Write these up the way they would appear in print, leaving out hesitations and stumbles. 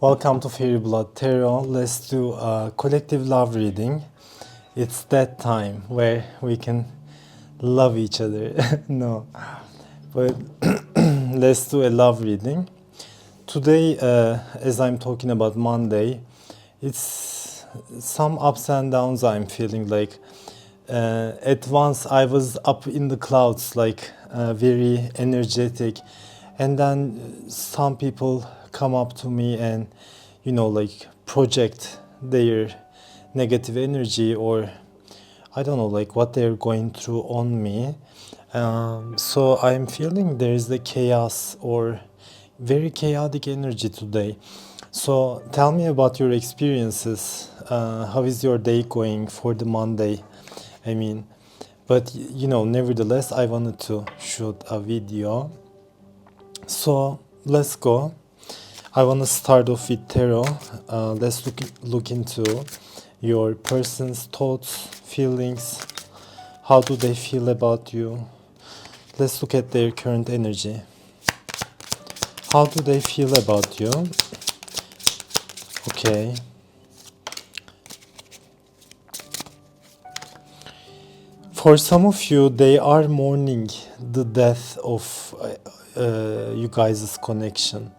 Welcome to Fairy Blood Tarot. Let's do a collective love reading. It's that time where we can love each other. No, but let's do a love reading. Today, as I'm talking about Monday, it's some ups and downs I'm feeling like. At once I was up in the clouds, like very energetic, and then some people come up to me and like project their negative energy, or I don't know, like what they're going through on me. So I'm feeling there is the chaos or very chaotic energy today. So tell me about your experiences. How is your day going for the Monday? I mean, but nevertheless, I wanted to shoot a video. So let's go. I want to start off with tarot. Let's look into your person's thoughts, feelings. How do they feel about you? Let's look at their current energy. How do they feel about you? Okay. For some of you, they are mourning the death of you guys' connection.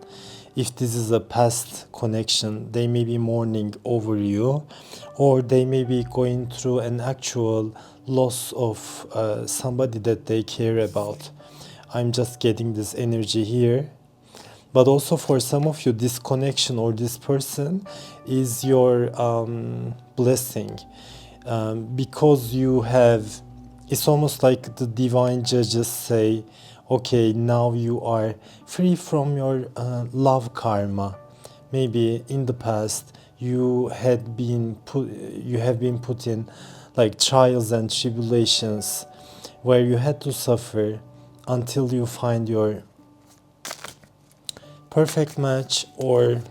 If this is a past connection, they may be mourning over you, or they may be going through an actual loss of somebody that they care about. I'm just getting this energy here. But also for some of you, this connection or this person is your blessing. Because you have, it's almost like the divine judges say, okay, now you are free from your love karma. Maybe in the past you have been put in like trials and tribulations where you had to suffer until you find your perfect match or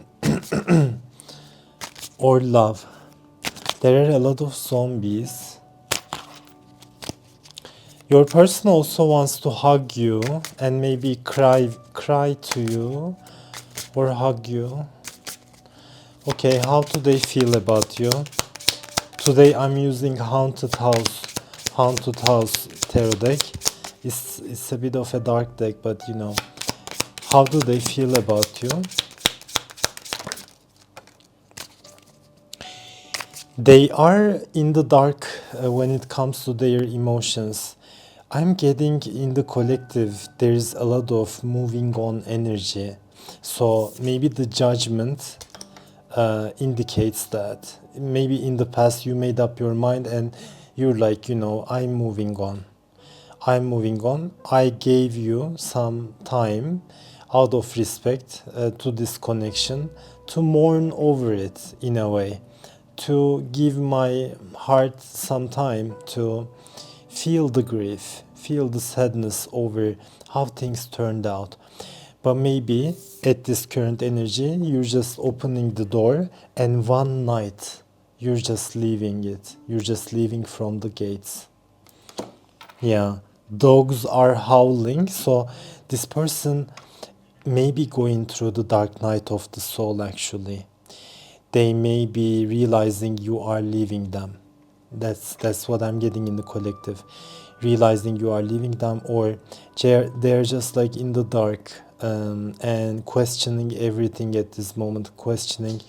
or love. There are a lot of zombies. Your person also wants to hug you and maybe cry to you or hug you. Okay, how do they feel about you? Today I'm using Haunted House tarot deck. It's a bit of a dark deck, but how do they feel about you? They are in the dark when it comes to their emotions. I'm getting in the collective, there's a lot of moving on energy. So maybe the judgment indicates that. Maybe in the past you made up your mind and you're like, I'm moving on. I'm moving on. I gave you some time out of respect to this connection to mourn over it in a way, to give my heart some time to feel the grief, feel the sadness over how things turned out. But maybe at this current energy, you're just opening the door and one night you're just leaving it. You're just leaving from the gates. Yeah, dogs are howling. So this person may be going through the dark night of the soul actually. They may be realizing you are leaving them. That's what I'm getting in the collective. Realizing you are leaving them, or they're just like in the dark and questioning everything at this moment, questioning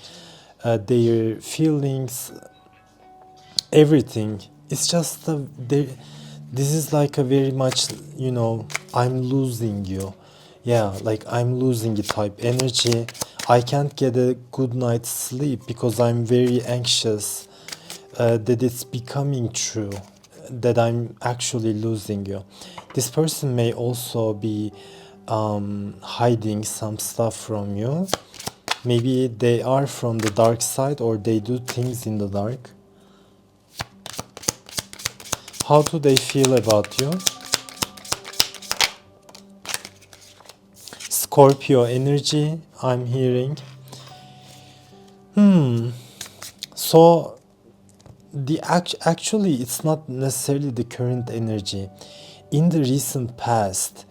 their feelings, everything. It's just this is like a very much, I'm losing you. Yeah, like I'm losing you type energy. I can't get a good night's sleep because I'm very anxious that it's becoming true, that I'm actually losing you. This person may also be hiding some stuff from you. Maybe they are from the dark side or they do things in the dark. How do they feel about you? Scorpio energy, I'm hearing. So actually it's not necessarily the current energy. In the recent past,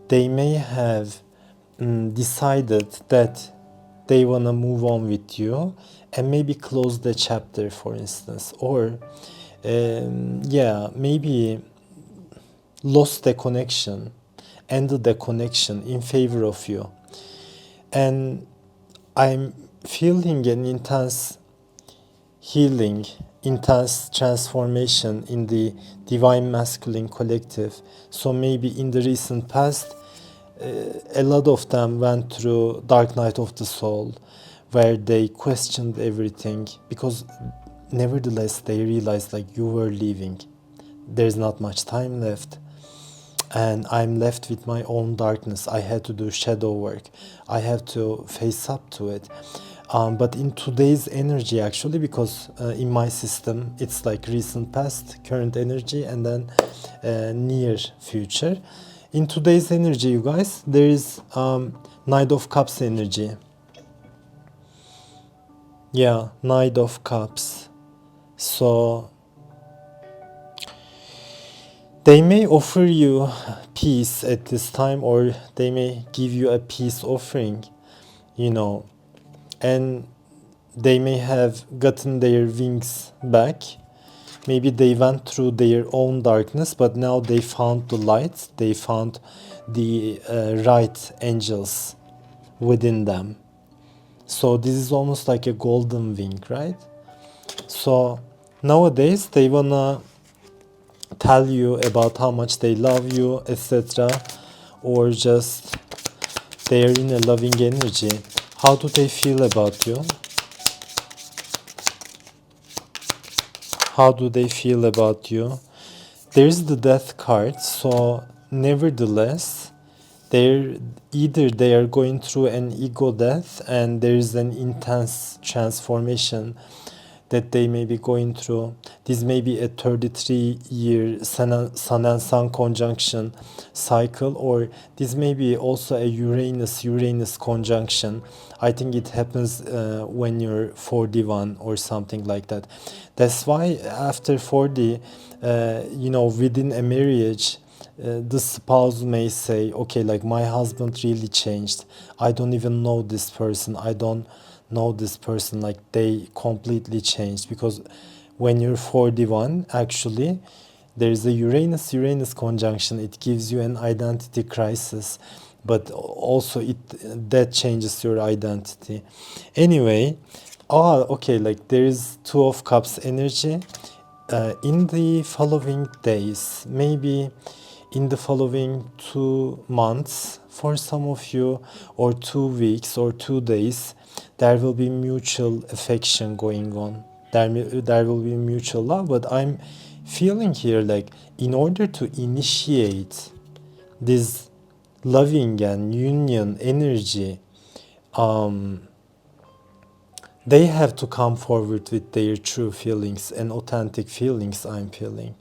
they may have decided that they wanna move on with you and maybe close the chapter, for instance, or yeah, maybe lost the connection, ended the connection in favor of you. And I'm feeling an intense healing, intense transformation in the divine masculine collective. So maybe in the recent past, a lot of them went through dark night of the soul, where they questioned everything, because nevertheless they realized like you were leaving, there's not much time left, and I'm left with my own darkness. I had to do shadow work, I have to face up to it. But in today's energy, actually, because in my system it's like recent past, current energy, and then near future. In today's energy, you guys, there is Knight of Cups energy. Yeah, Knight of Cups. So they may offer you peace at this time, or they may give you a peace offering, you know, and they may have gotten their wings back. Maybe they went through their own darkness, but now they found the light, they found the right angels within them. So this is almost like a golden wing, right? So nowadays they wanna tell you about how much they love you, etc., or just they're in a loving energy. How do they feel about you? How do they feel about you? There's the Death card, so nevertheless, they are going through an ego death, and there is an intense transformation that they may be going through. This may be a 33-year Sun and Sun conjunction cycle, or this may be also a Uranus conjunction. I think it happens when you're 41 or something like that. That's why after 40, within a marriage, the spouse may say, okay, like my husband really changed. I don't even know this person. I don't know this person, like they completely changed. Because when you're 41, actually there is a Uranus conjunction. It gives you an identity crisis, but also that changes your identity anyway. Okay, like there is Two of Cups energy. In the following days, maybe in the following 2 months for some of you, or 2 weeks or 2 days, there will be mutual affection going on. There will be mutual love, but I'm feeling here like in order to initiate this loving and union energy, they have to come forward with their true feelings and authentic feelings. I'm feeling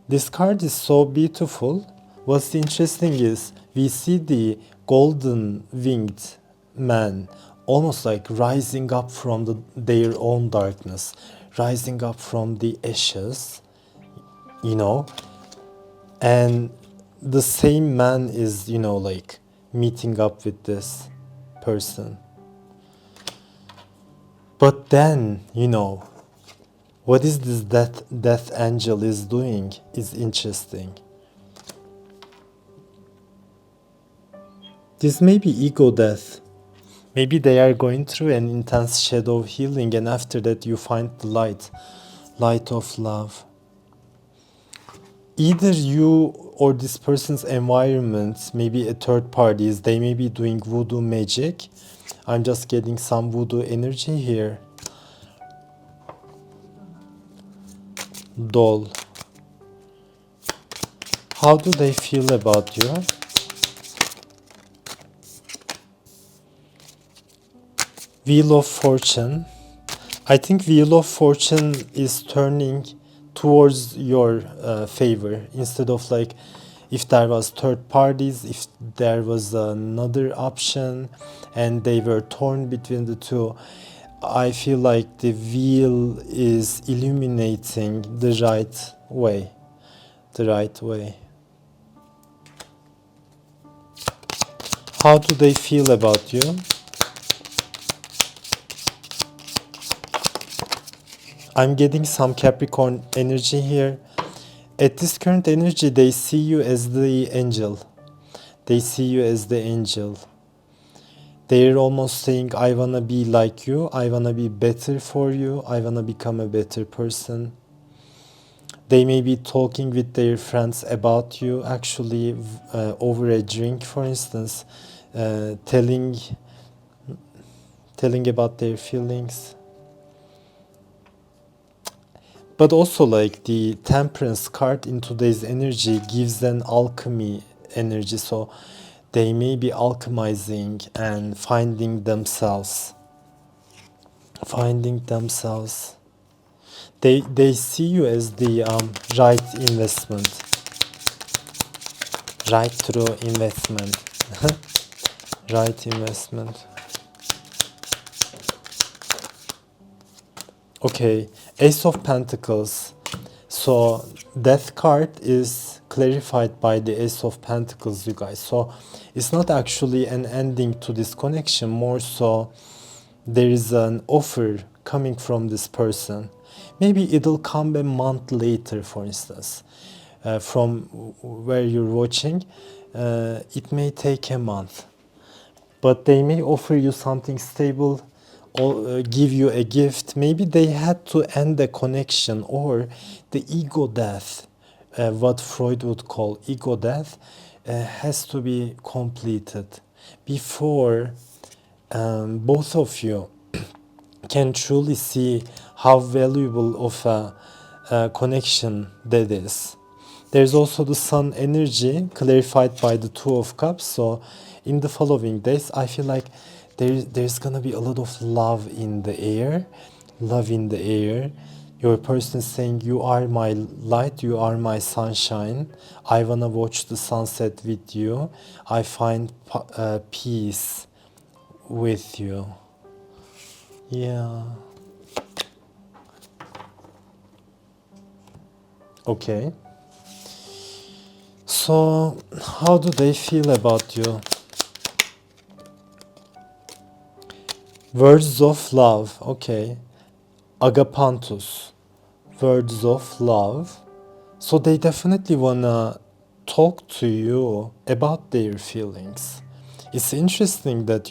this card is so beautiful. What's interesting is we see the golden winged man almost like rising up from their own darkness, rising up from the ashes, and the same man is, like meeting up with this person. But then, what is this death angel is doing is interesting. This may be ego death. Maybe they are going through an intense shadow healing, and after that you find the light of love. Either you or this person's environment, maybe a third parties, they may be doing voodoo magic. I'm just getting some voodoo energy here. Doll. How do they feel about you? Wheel of Fortune. I think Wheel of Fortune is turning towards your favor, instead of like if there was third parties, if there was another option and they were torn between the two. I feel like the wheel is illuminating the right way. How do they feel about you? I'm getting some Capricorn energy here. At this current energy, they see you as the angel. They see you as the angel. They're almost saying, I wanna be like you, I wanna be better for you, I wanna become a better person. They may be talking with their friends about you, actually over a drink, for instance, telling about their feelings. But also, like, the Temperance card in today's energy gives an alchemy energy, so they may be alchemizing and finding themselves. They see you as the right investment, right through investment. Right investment. Okay, Ace of Pentacles. So Death card is clarified by the Ace of Pentacles, you guys. So it's not actually an ending to this connection, more so there is an offer coming from this person. Maybe it'll come a month later, for instance. From where you're watching, it may take a month. But they may offer you something stable or give you a gift. Maybe they had to end the connection, or the ego death, what Freud would call ego death, has to be completed before both of you can truly see how valuable of a connection that is. There's also the sun energy clarified by the Two of Cups. So in the following days, I feel like there's gonna be a lot of love in the air. Love in the air. Your person is saying, you are my light, you are my sunshine. I wanna watch the sunset with you. I find peace with you. Yeah. Okay. So, how do they feel about you? Words of love. Okay. Agapantus. Words of love. So they definitely wanna talk to you about their feelings. It's interesting that,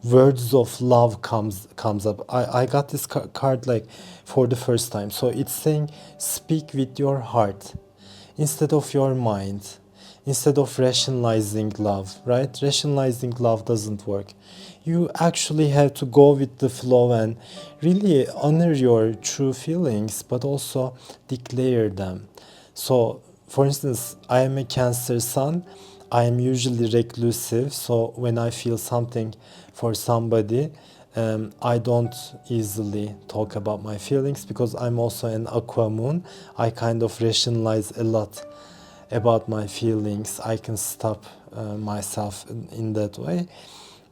words of love comes up. I got this card like for the first time. So it's saying, speak with your heart instead of your mind, instead of rationalizing love, right? Rationalizing love doesn't work. You actually have to go with the flow and really honor your true feelings, but also declare them. So, for instance, I am a Cancer sun. I am usually reclusive, so when I feel something for somebody, I don't easily talk about my feelings because I'm also an Aqua moon. I kind of rationalize a lot about my feelings. I can stop myself in that way.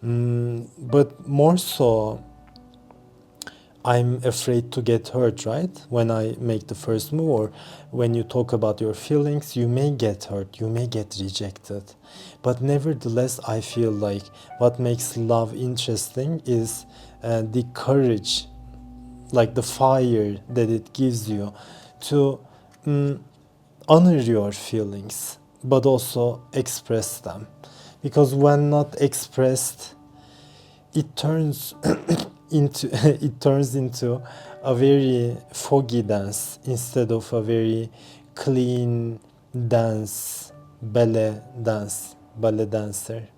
But more so, I'm afraid to get hurt, right? When I make the first move, or when you talk about your feelings, you may get hurt, you may get rejected. But nevertheless, I feel like what makes love interesting is the courage, like the fire that it gives you to honor your feelings, but also express them. Because when not expressed, it turns into a very foggy dance instead of a very clean dance, ballet dancer.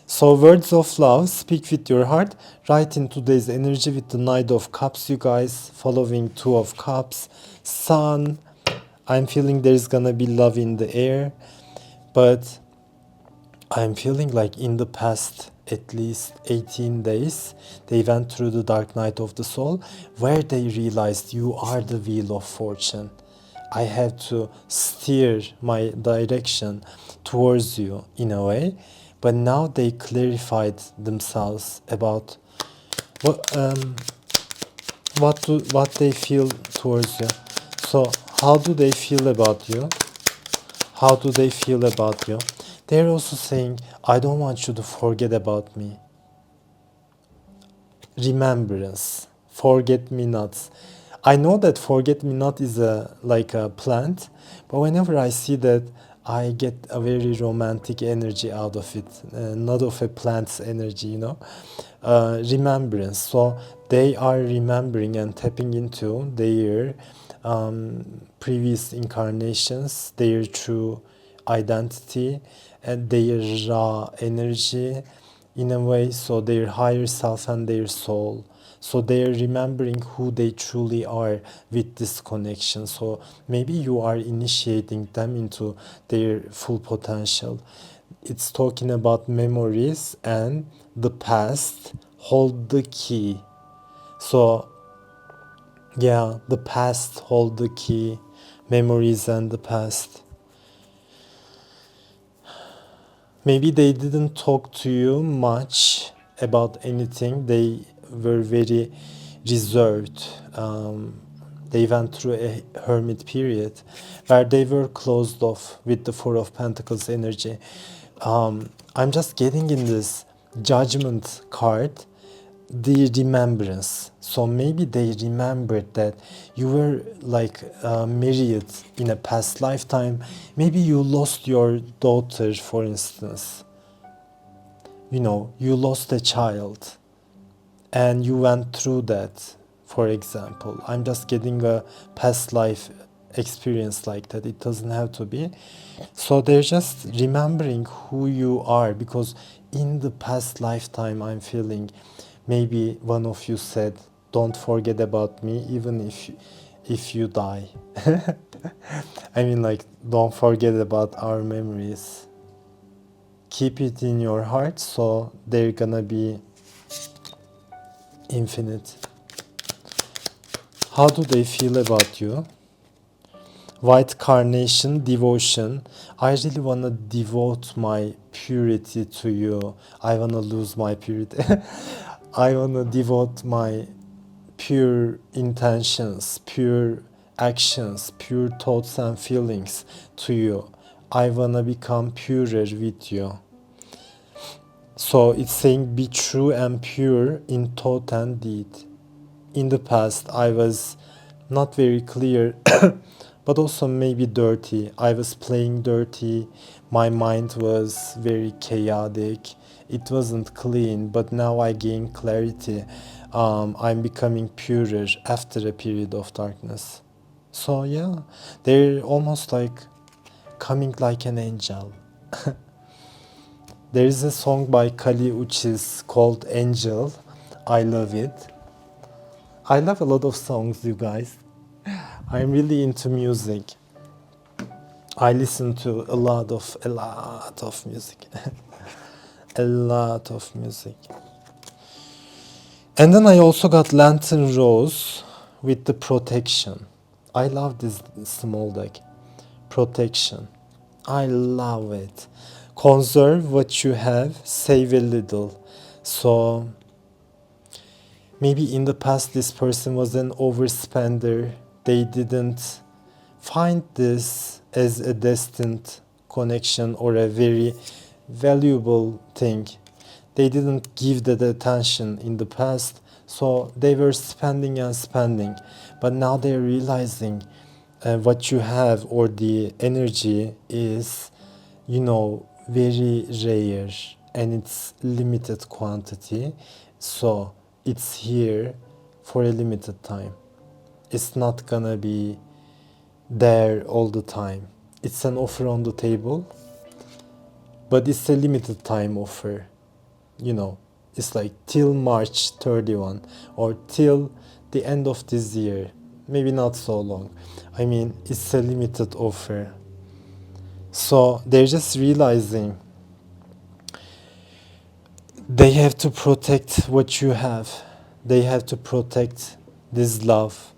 So words of love, speak with your heart. Right in today's energy with the Knight of Cups, you guys, following Two of Cups, Sun. I'm feeling there's gonna be love in the air, but I'm feeling like in the past at least 18 days, they went through the dark night of the soul where they realized you are the wheel of fortune. I have to steer my direction towards you in a way. But now they clarified themselves about what they feel towards you. So how do they feel about you? How do they feel about you? They're also saying, I don't want you to forget about me. Remembrance, Forget-me-nots. I know that forget-me-not is like a plant, but whenever I see that, I get a very romantic energy out of it, not of a plant's energy, you know. Remembrance. So they are remembering and tapping into their previous incarnations, their true identity, and their raw energy in a way, so their higher self and their soul. So they are remembering who they truly are with this connection. So maybe you are initiating them into their full potential. It's talking about memories and the past hold the key. So yeah, the past hold the key. Memories and the past. Maybe they didn't talk to you much about anything. They were very reserved. They went through a hermit period where they were closed off with the Four of Pentacles energy. I'm just getting in this judgment card the remembrance. So maybe they remembered that you were like married in a past lifetime. Maybe you lost your daughter, for instance. You know, you lost a child and you went through that, for example. I'm just getting a past life experience like that. It doesn't have to be. So they're just remembering who you are, because in the past lifetime, I'm feeling maybe one of you said, don't forget about me even if you die. I mean, like, don't forget about our memories. Keep it in your heart, so they're gonna be infinite. How do they feel about you? White carnation, devotion. I really want to devote my purity to you. I want to lose my purity. I want to devote my pure intentions, pure actions, pure thoughts and feelings to you. I want to become purer with you. So it's saying be true and pure in thought and deed. In the past, I was not very clear, but also maybe dirty. I was playing dirty. My mind was very chaotic. It wasn't clean, but now I gain clarity. I'm becoming purer after a period of darkness. So yeah, they're almost like coming like an angel. There is a song by Kali Uchis called Angel. I love it. I love a lot of songs, you guys. I'm really into music. I listen to a lot of music. A lot of music. And then I also got Lantern Rose with the protection. I love this small deck. Protection. I love it. Conserve what you have, save a little. So maybe in the past this person was an overspender. They didn't find this as a destined connection or a very valuable thing. They didn't give that attention in the past, so they were spending and spending. But now they're realizing what you have, or the energy is, you know, very rare and it's limited quantity. So it's here for a limited time. It's not gonna be there all the time. It's an offer on the table, but it's a limited time offer. You know, it's like till March 31 or till the end of this year. Maybe not so long. I mean, it's a limited offer. So they're just realizing they have to protect what you have. They have to protect this love.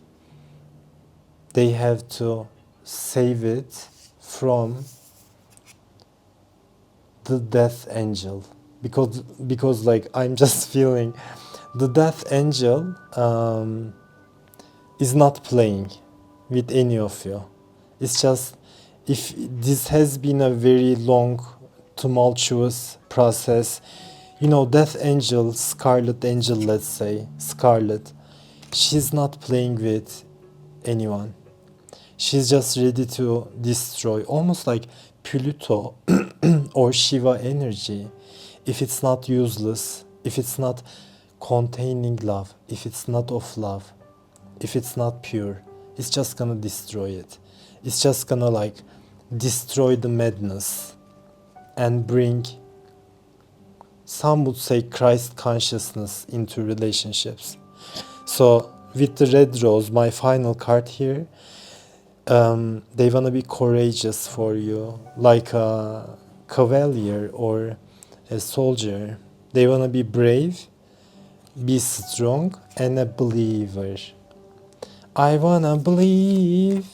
They have to save it from the death angel, because like I'm just feeling the death angel is not playing with any of you. It's just, if this has been a very long tumultuous process, you know, death angel, scarlet angel, let's say scarlet, she's not playing with anyone. She's just ready to destroy, almost like Pluto or Shiva energy. If it's not useless, if it's not containing love, if it's not of love, if it's not pure, it's just gonna destroy it. It's just gonna like destroy the madness and bring, some would say, Christ consciousness into relationships. So with the red rose, my final card here, they wanna be courageous for you, like a cavalier or a soldier. They wanna be brave, be strong, and a believer. I wanna believe.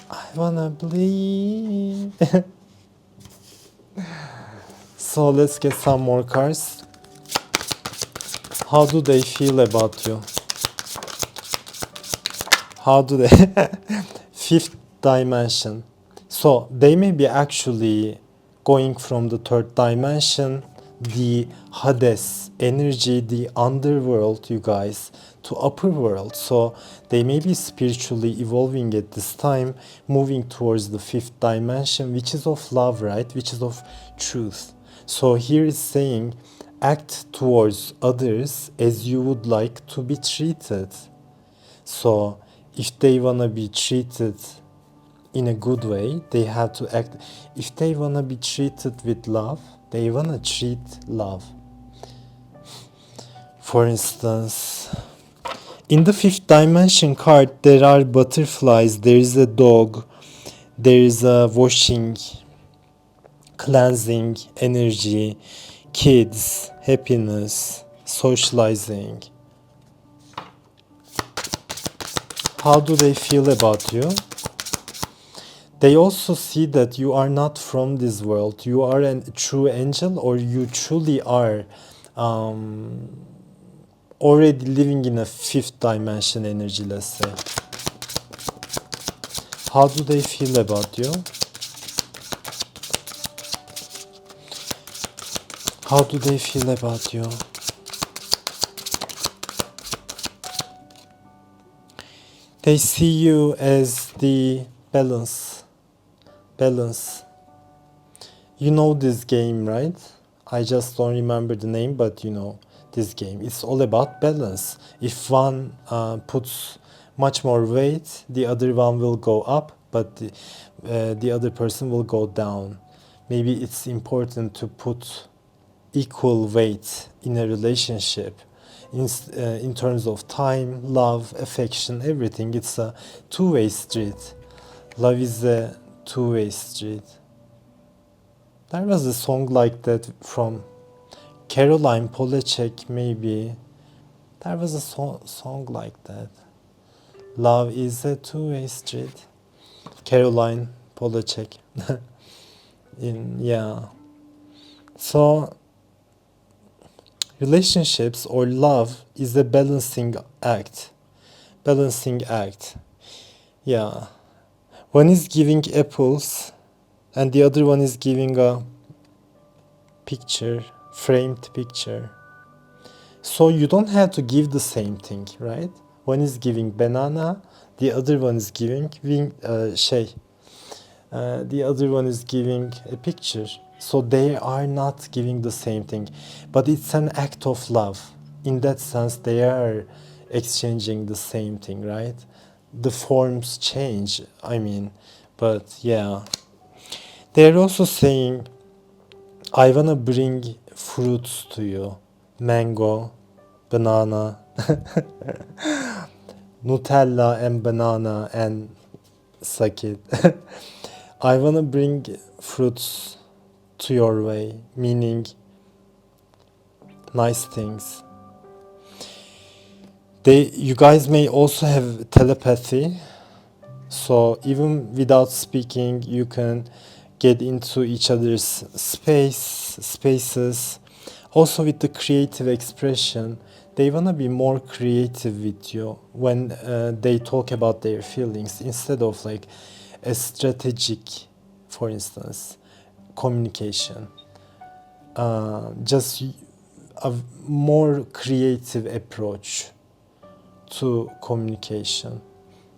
I wanna believe. So let's get some more cards. How do they feel about you? How do they? Fifth dimension. So they may be actually going from the third dimension, the Hades energy, the underworld, you guys, to upper world. So they may be spiritually evolving at this time, moving towards the fifth dimension, which is of love, right? Which is of truth. So here it's saying, act towards others as you would like to be treated. So if they wanna be treated in a good way, they have to act. If they wanna be treated with love, they wanna treat love. For instance, in the fifth dimension card, there are butterflies, there is a dog, there is a washing, cleansing energy, kids, happiness, socializing. How do they feel about you? They also see that you are not from this world. You are a true angel, or you truly are already living in a fifth dimension energy, let's say. How do they feel about you? How do they feel about you? They see you as the balance. Balance. You know this game, right? I just don't remember the name, but you know this game. It's all about balance. If one puts much more weight, the other one will go up, but the other person will go down. Maybe it's important to put equal weight in a relationship in terms of time, love, affection, everything. It's a two-way street. Love is a two-way street. There was a song like that from Caroline Polachek, maybe. There was a song like that. Love is a two-way street. Caroline Polachek. Yeah. So relationships or love is a balancing act. Balancing act. Yeah. One is giving apples and the other one is giving a picture, framed picture. So you don't have to give the same thing, right? One is giving banana, the other one is giving the other one is giving a picture. So they are not giving the same thing, but it's an act of love. In that sense, they are exchanging the same thing, right? The forms change, I mean, but yeah. They're also saying, I wanna bring fruits to you. Mango, banana, Nutella and banana and suck it. I wanna bring fruits to your way, meaning nice things. You guys may also have telepathy, so even without speaking, you can get into each other's spaces. Also with the creative expression, they wanna be more creative with you when they talk about their feelings, instead of like a strategic, for instance, communication. Just a more creative approach to communication.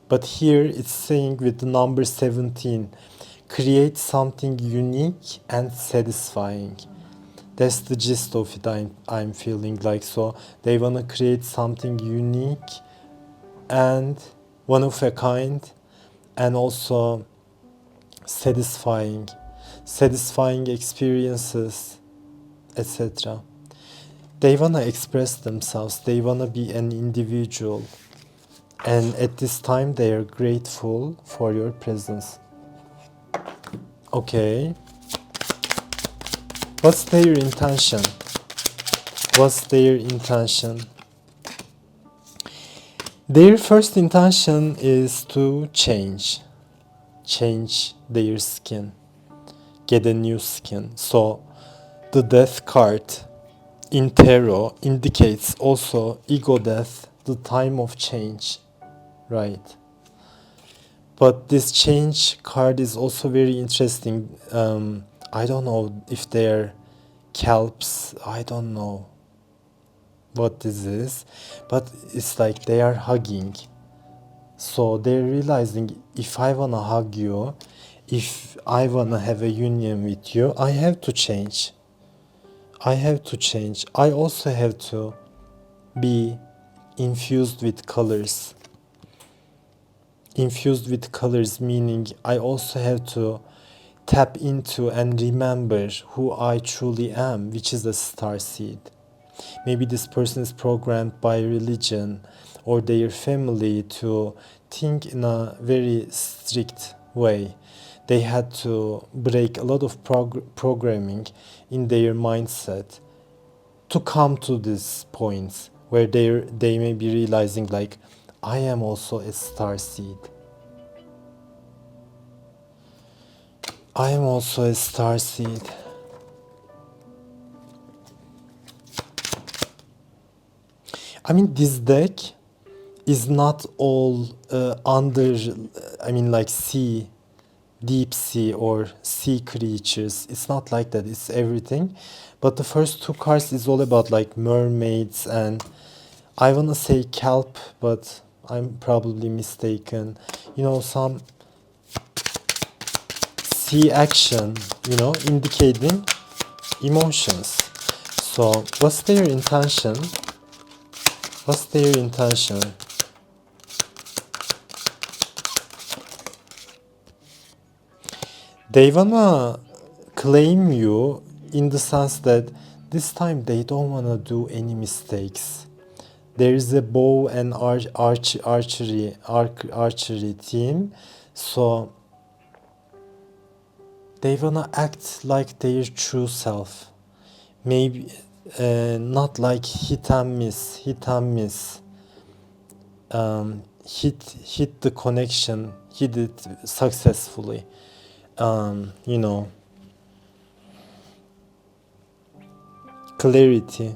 But here it's saying with the number 17, create something unique and satisfying. That's the gist of it, I'm feeling like. So they want to create something unique and one of a kind, and also satisfying experiences, etc. They want to express themselves, they want to be an individual, and at this time they are grateful for your presence. Okay, what's their intention? Their first intention is to change their skin, get a new skin. So the death card in tarot indicates also ego death, the time of change, right? But this change card is also very interesting. I don't know if they're kelps, I don't know what this is, but it's like they are hugging. So they're realizing, if I wanna hug you, if I wanna have a union with you, I have to change. I also have to be infused with colors. Infused with colors meaning I also have to tap into and remember who I truly am, which is a star seed. Maybe this person is programmed by religion or their family to think in a very strict way. They had to break a lot of programming in their mindset to come to this point where they may be realizing like, I am also a star seed. I am also a star seed. I mean, this deck is not all like sea, deep sea or sea creatures. It's not like that. It's everything. But the first two cards is all about like mermaids, and I want to say kelp, but I'm probably mistaken. Some sea action, indicating emotions. So what's their intention? They wanna claim you in the sense that this time they don't wanna do any mistakes. There is a bow and archery team, so they wanna act like their true self. Maybe not like hit and miss. Hit the connection, hit it successfully. Clarity.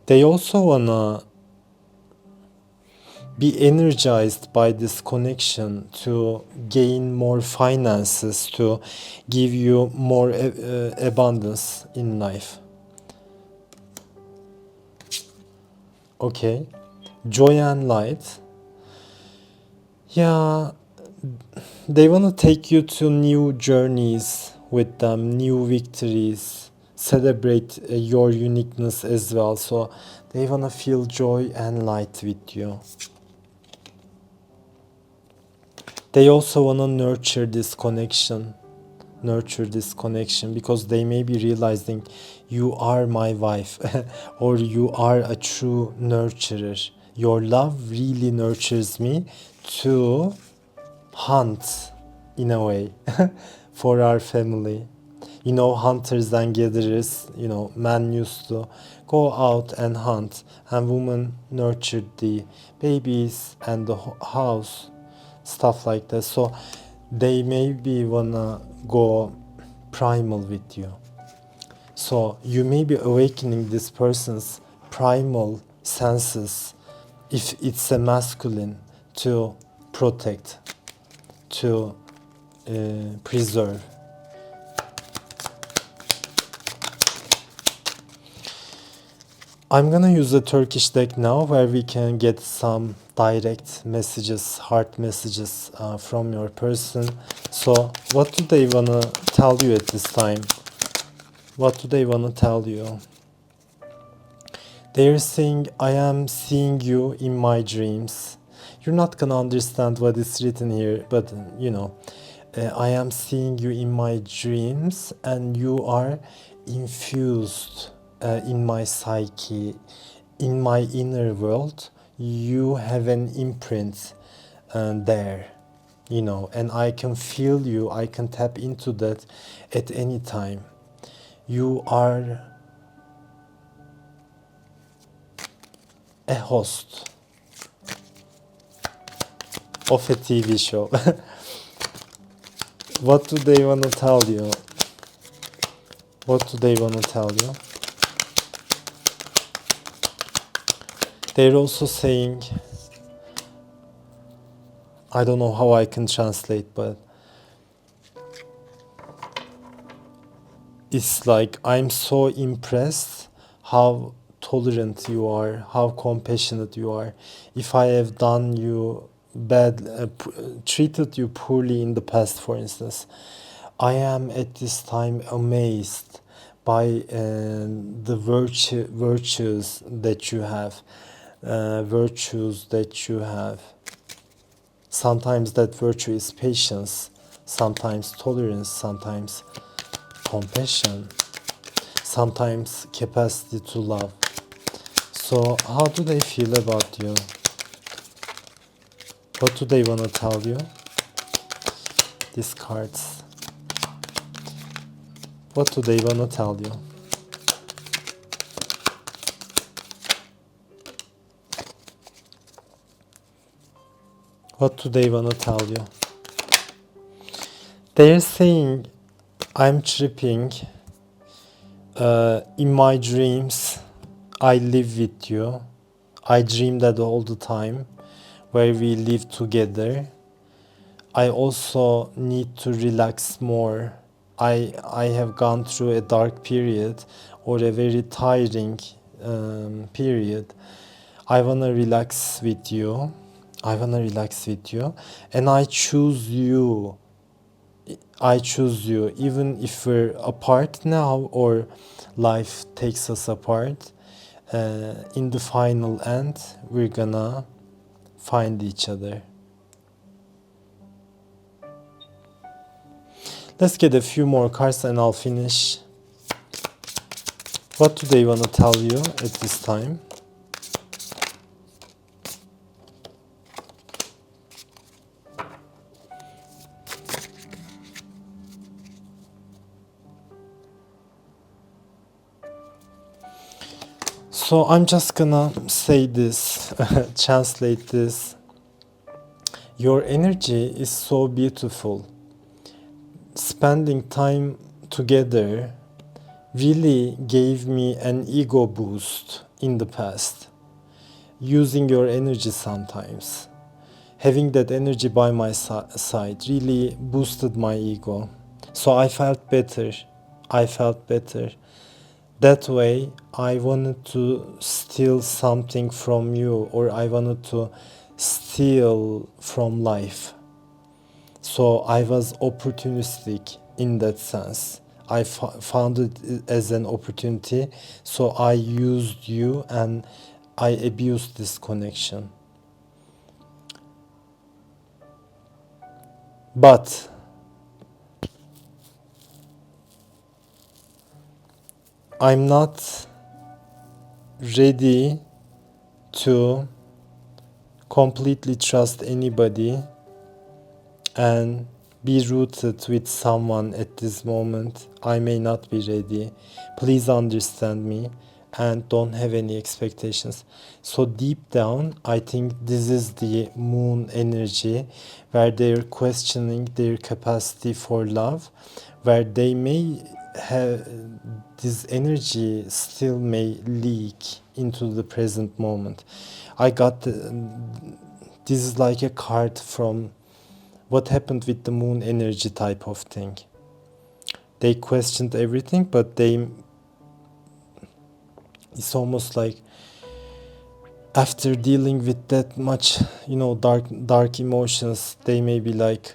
They also wanna be energized by this connection to gain more finances, to give you more abundance in life. Okay, joy and light. Yeah, they want to take you to new journeys with them, new victories, celebrate your uniqueness as well. So they want to feel joy and light with you. They also want to nurture this connection, because they may be realizing you are my wife or you are a true nurturer. Your love really nurtures me to hunt in a way for our family. Hunters and gatherers, men used to go out and hunt, and women nurtured the babies and the house, stuff like that. So they maybe wanna go primal with you. So you may be awakening this person's primal senses, if it's a masculine, to protect, to preserve. I'm gonna use a Turkish deck now where we can get some direct messages, heart messages from your person. So, what do they wanna tell you at this time? What do they wanna tell you? They're saying, I am seeing you in my dreams. You're not gonna understand what is written here, but you know, I am seeing you in my dreams, and you are infused in my psyche, in my inner world. You have an imprint there, you know, and I can feel you, I can tap into that at any time. You are a host of a TV show. What do they want to tell you? What do they want to tell you? They're also saying, I don't know how I can translate, but it's like, I'm so impressed how tolerant you are, how compassionate you are. If I have done you bad, treated you poorly in the past, for instance, I am at this time amazed by the virtues that you have, virtues that you have. Sometimes that virtue is patience, sometimes tolerance, sometimes compassion, sometimes capacity to love. So, how do they feel about you? What do they want to tell you? These cards. What do they want to tell you? What do they want to tell you? They're saying, I'm tripping. In my dreams, I live with you. I dream that all the time, where we live together. I also need to relax more. I have gone through a dark period or a very tiring period. I wanna relax with you. I wanna relax with you, and I choose you. I choose you, even if we're apart now or life takes us apart. In the final end, we're gonna find each other. Let's get a few more cards and I'll finish. What do they want to tell you at this time? So I'm just gonna say this, translate this. Your energy is so beautiful. Spending time together really gave me an ego boost in the past. Using your energy sometimes, having that energy by my side really boosted my ego. So I felt better. I felt better. That way, I wanted to steal something from you, or I wanted to steal from life. So I was opportunistic in that sense. I found it as an opportunity, so I used you and I abused this connection. But I'm not ready to completely trust anybody and be rooted with someone at this moment. I may not be ready. Please understand me and don't have any expectations. So, deep down, I think this is the moon energy where they're questioning their capacity for love, where they may have this energy still may leak into the present moment. I got this is like a card from what happened with the moon energy type of thing. They questioned everything, but they It's almost like after dealing with that much, dark emotions, they may be like,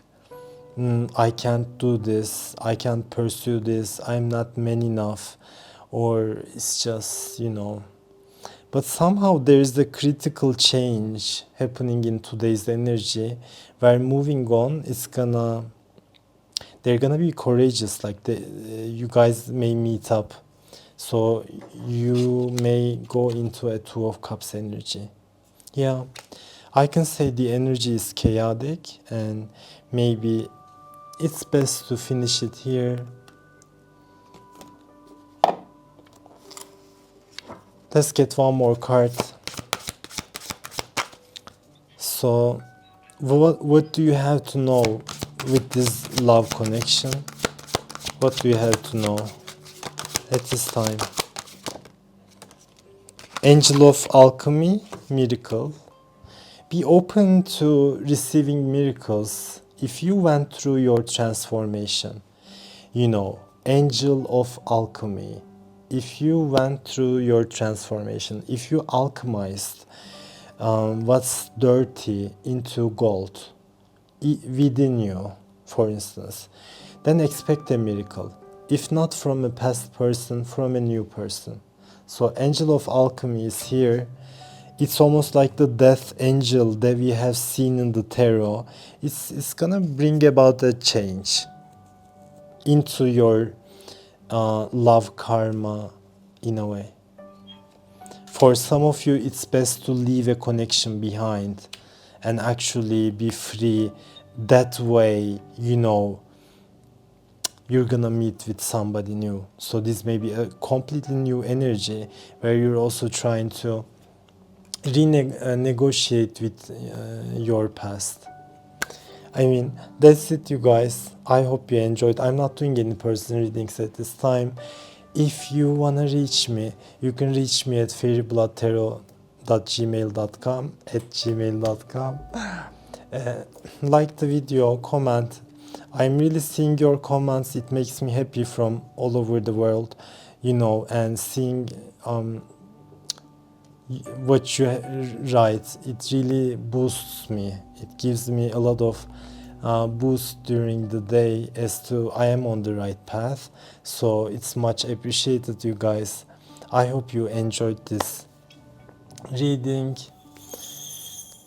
I can't do this, I can't pursue this, I'm not man enough, or it's just, But somehow there is a critical change happening in today's energy where moving on, they're gonna be courageous, like you guys may meet up. So you may go into a Two of Cups energy. Yeah, I can say the energy is chaotic and maybe it's best to finish it here. Let's get one more card. So what do you have to know with this love connection? What do you have to know at this time? Angel of Alchemy, miracle. Be open to receiving miracles if you went through your transformation. Angel of Alchemy. If you went through your transformation, if you alchemized what's dirty into gold within you, for instance, then expect a miracle. If not from a past person, from a new person. So Angel of Alchemy is here. It's almost like the death angel that we have seen in the tarot. It's gonna bring about a change into your love karma in a way. For some of you, it's best to leave a connection behind and actually be free. That way, you're gonna meet with somebody new. So this may be a completely new energy where you're also trying to renegotiate with your past. I mean, that's it, you guys. I hope you enjoyed. I'm not doing any personal readings at this time. If you wanna reach me, you can reach me at fairybloodtarot@gmail.com. Like the video, comment. I'm really seeing your comments. It makes me happy from all over the world, and seeing what you write. It really boosts me. It gives me a lot of boost during the day as to I am on the right path. So it's much appreciated, you guys. I hope you enjoyed this reading.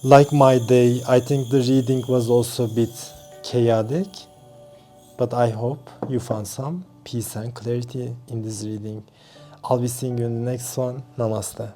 Like my day, I think the reading was also a bit chaotic, but I hope you found some peace and clarity in this reading. I'll be seeing you in the next one. Namaste.